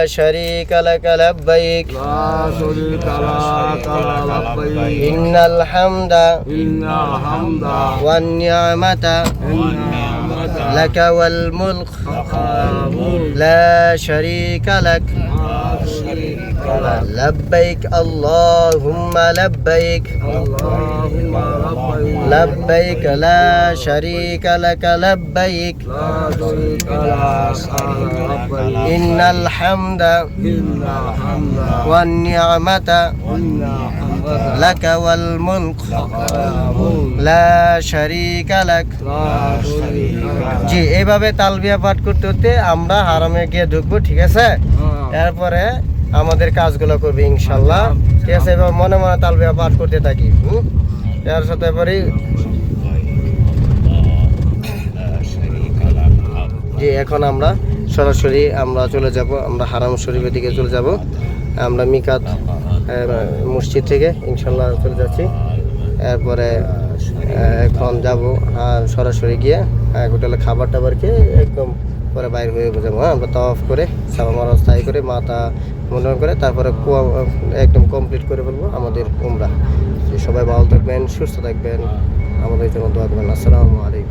شريك لك لبيك لا شريك لك لبيك إن الحمد والنعمة لك والملك لا شريك لك لبيك اللهم لبيك لبيك لا شريك لك لبيك إن الحمد والنعمة لك والملك لا شريك لك জি এইভাবে তালবিয়া পাঠ করতে করতে আমরা হারামে গিয়ে ঢুকবো, ঠিক আছে? এরপরে আমাদের কাজগুলো করবে ইনশাল্লাহ, ঠিক আছে? এবার মনে মনে তালবিয়া পাঠ করতে থাকি। এর সাথে এবারে জি এখন আমরা সরাসরি আমরা চলে যাব, আমরা হারাম শরীফের দিকে চলে যাব। আমরা মিকাত মসজিদ থেকে ইনশাল্লাহ চলে যাচ্ছি। এরপরে এখন যাব সরাসরি গিয়ে হোটেলে খাবার টাবার খেয়ে একদম পরে বাইরে হয়ে যাবো। আমরা তাওয়াফ করে সালাম আলাইহি করে মাথা মুন্ডন করে তারপরে একদম কমপ্লিট করে ফেলবো আমাদের উমরা। সবাই ভালো থাকবেন, সুস্থ থাকবেন, আমাদের জন্য দোয়া করবেন। আসসালামু আলাইকুম।